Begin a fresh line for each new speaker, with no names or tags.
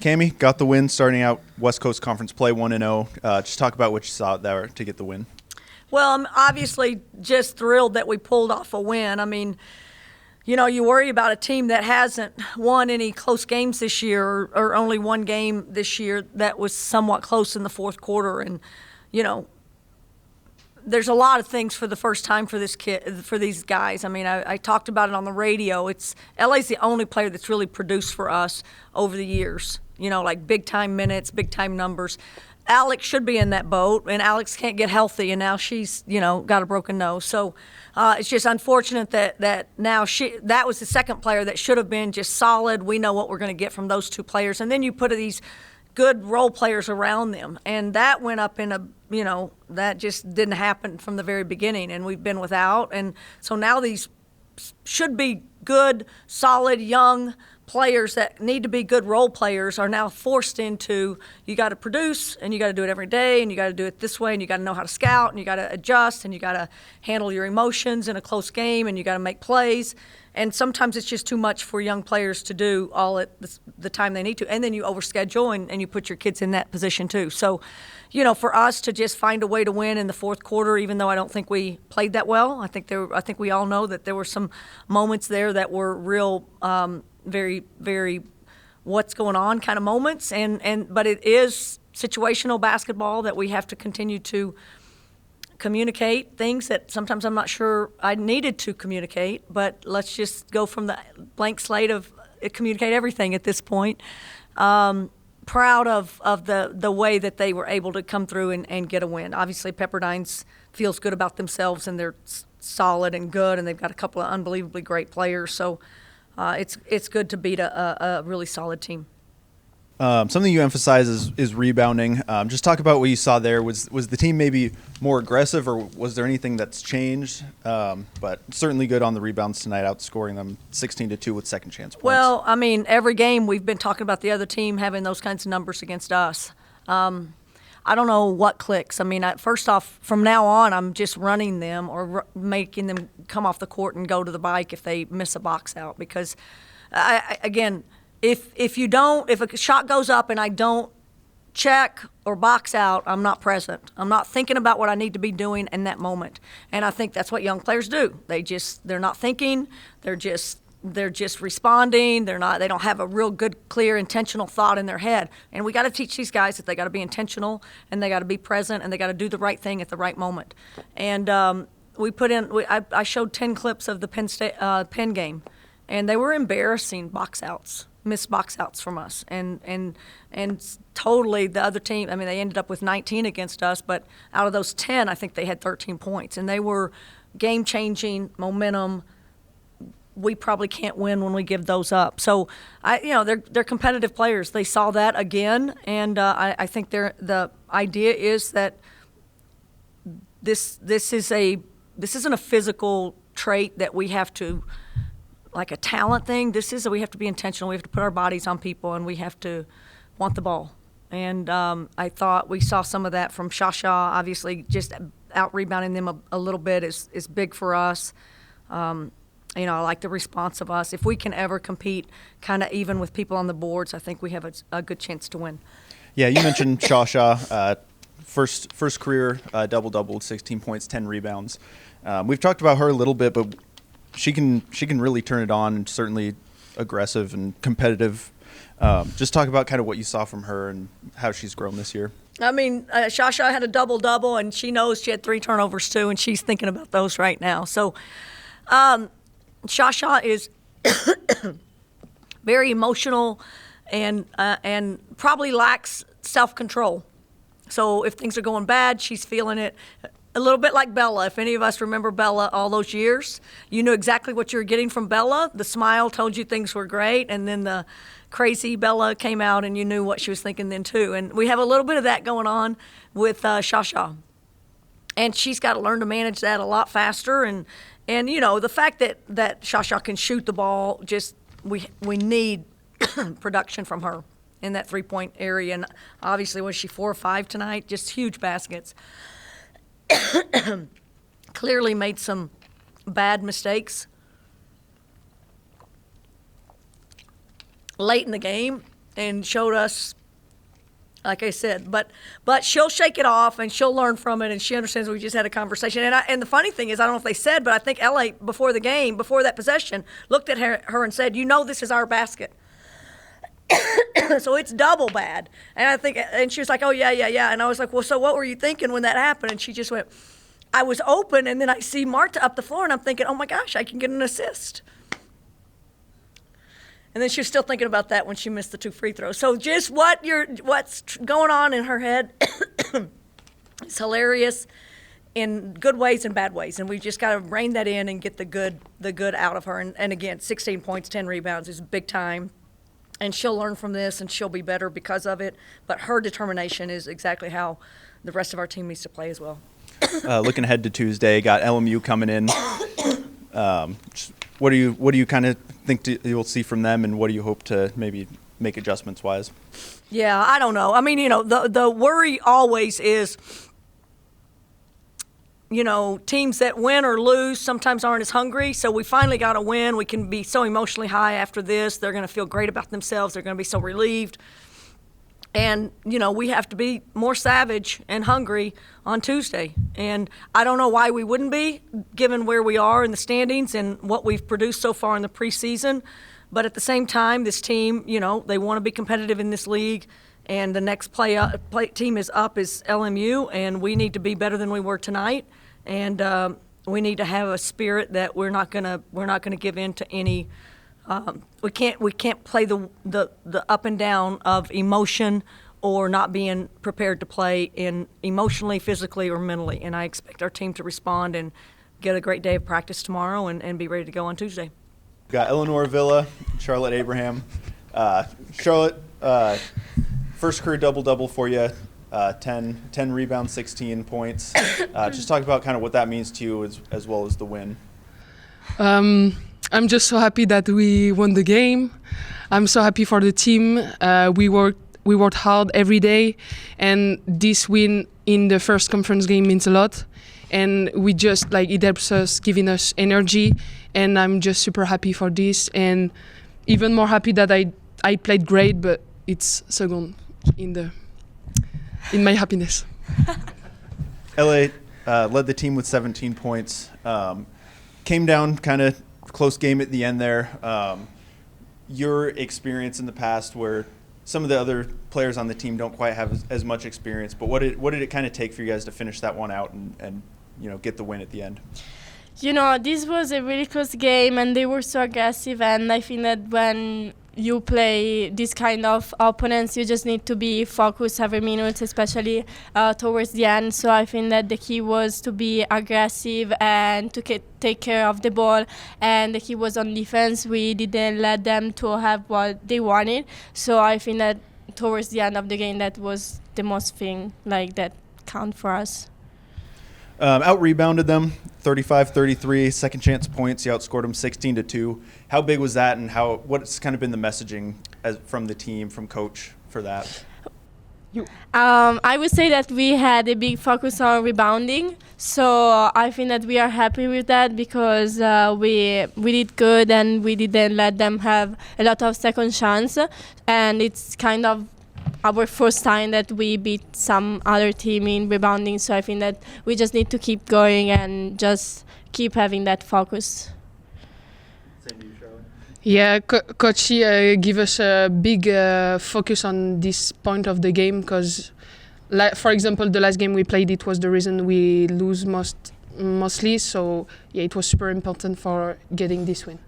Kamie got the win starting out West Coast Conference play 1-0. Just talk about what you saw there to get the win.
Well, I'm obviously just thrilled that we pulled off a win. I mean, you worry about a team that hasn't won any close games this year or only one game this year that was somewhat close in the fourth quarter. And, there's a lot of things for the first time for these guys. I mean, I talked about it on the radio. LA's the only player that's really produced for us over the years, like big-time minutes, big-time numbers. Alex should be in that boat, and Alex can't get healthy, and now she's, got a broken nose. So it's just unfortunate that now that was the second player that should have been just solid. We know what we're going to get from those two players. And then you put these good role players around them, and that went up in that just didn't happen from the very beginning, and we've been without. And so now these should be good, solid, young players that need to be good role players are now forced into, you got to produce, and you got to do it every day, and you got to do it this way, and you got to know how to scout, and you got to adjust, and you got to handle your emotions in a close game, and you got to make plays. And sometimes it's just too much for young players to do all at the time they need to. And then you overschedule, and you put your kids in that position too. So, for us to just find a way to win in the fourth quarter, even though I don't think we played that well, I think we all know that there were some moments there that were real, very, very what's going on kind of moments. But it is situational basketball that we have to continue to communicate things that sometimes I'm not sure I needed to communicate, but let's just go from the blank slate of communicate everything at this point. Proud of the way that they were able to come through and get a win. Obviously, Pepperdine feels good about themselves, and they're solid and good, and they've got a couple of unbelievably great players. So it's good to beat a really solid team.
Something you emphasize is rebounding. Just talk about what you saw there. Was the team maybe more aggressive, or was there anything that's changed? But certainly good on the rebounds tonight, outscoring them 16-2 with second chance points.
Well, I mean, every game we've been talking about the other team having those kinds of numbers against us. I don't know what clicks. I mean, first off, from now on, I'm just running them or making them come off the court and go to the bike if they miss a box out, because, again, If a shot goes up and I don't check or box out, I'm not present. I'm not thinking about what I need to be doing in that moment. And I think that's what young players do. They're not thinking. They're just responding. They don't have a real good, clear, intentional thought in their head. And we got to teach these guys that they got to be intentional, and they got to be present, and they got to do the right thing at the right moment. And I showed 10 clips of the Penn game, and they were embarrassing missed box outs from us, and totally the other team. I mean, they ended up with 19 against us, but out of those 10, I think they had 13 points, and they were game-changing momentum. We probably can't win when we give those up. So, they're competitive players. They saw that again, and I think the idea is that this isn't a physical trait that we have to, like a talent thing. We have to be intentional. We have to put our bodies on people, and we have to want the ball. And I thought we saw some of that from Shasha. Obviously, just out rebounding them a little bit is big for us. I like the response of us. If we can ever compete kind of even with people on the boards, I think we have a good chance to win.
Yeah, you mentioned Shasha, first career double-double with 16 points, 10 rebounds. We've talked about her a little bit, but she can really turn it on, and certainly aggressive and competitive. Just talk about kind of what you saw from her and how she's grown this year.
I mean, Shasha had a double-double, and she knows she had 3 turnovers too, and she's thinking about those right now. So Shasha is very emotional and probably lacks self-control. So if things are going bad, she's feeling it. A little bit like Bella. If any of us remember Bella all those years, you knew exactly what you were getting from Bella. The smile told you things were great, and then the crazy Bella came out, and you knew what she was thinking then too. And we have a little bit of that going on with Shasha. And she's got to learn to manage that a lot faster. And the fact that Shasha can shoot the ball, just we need production from her in that three-point area. And obviously, was she 4 or 5 tonight? Just huge baskets. Clearly made some bad mistakes late in the game, and showed us, like I said, but she'll shake it off and she'll learn from it, and she understands we just had a conversation. And the funny thing is, I don't know if they said, but I think LA before the game, before that possession, looked at her and said, this is our basket. So it's double bad. And she was like, oh, yeah. And I was like, well, so what were you thinking when that happened? And she just went, I was open, and then I see Marta up the floor, and I'm thinking, oh, my gosh, I can get an assist. And then she was still thinking about that when she missed the 2 free throws. So just what's going on in her head is hilarious in good ways and bad ways. And we just got to rein that in and get the good out of her. And again, 16 points, 10 rebounds is big time. And she'll learn from this, and she'll be better because of it. But her determination is exactly how the rest of our team needs to play as well.
Looking ahead to Tuesday, got LMU coming in. What do you kind of think you'll see from them, and what do you hope to maybe make adjustments wise?
Yeah, I don't know. I mean, the worry always is, teams that win or lose sometimes aren't as hungry. So we finally got a win. We can be so emotionally high after this. They're going to feel great about themselves. They're going to be so relieved. And, we have to be more savage and hungry on Tuesday. And I don't know why we wouldn't be, given where we are in the standings and what we've produced so far in the preseason. But at the same time, this team, they want to be competitive in this league. And the next team is up is LMU, and we need to be better than we were tonight. And we need to have a spirit that we're not gonna give in to any. We can't play the up and down of emotion or not being prepared to play in emotionally, physically, or mentally. And I expect our team to respond and get a great day of practice tomorrow and be ready to go on Tuesday.
Got Eleonora Villa, Charlotte Abraham. Charlotte, first career double-double for you, 10 rebounds, 16 points. Just talk about kind of what that means to you as well as the win.
I'm just so happy that we won the game. I'm so happy for the team. We worked hard every day, and this win in the first conference game means a lot. And we just it helps us, giving us energy. And I'm just super happy for this, and even more happy that I played great, but it's second in my happiness.
LA led the team with 17 points. Came down kind of close game at the end there. Your experience in the past where some of the other players on the team don't quite have as much experience, but what did it kind of take for you guys to finish that one out and get the win at the end?
This was a really close game, and they were so aggressive, and I think that when you play this kind of opponents, you just need to be focused every minute, especially towards the end. So I think that the key was to be aggressive and to take care of the ball. And the key was on defense. We didn't let them to have what they wanted. So I think that towards the end of the game, that was the most thing that count for us.
Out-rebounded them, 35-33, second chance points. You outscored them 16-2. How big was that, and what's kind of been the messaging from the team, from coach for that?
I would say that we had a big focus on rebounding. So I think that we are happy with that because we did good, and we didn't let them have a lot of second chance. And it's kind of our first time that we beat some other team in rebounding, so I think that we just need to keep going and just keep having that focus.
Same to you, Charlotte.
Yeah, Coach give us a big focus on this point of the game because, for example, the last game we played, it was the reason we lose mostly. So yeah, it was super important for getting this win.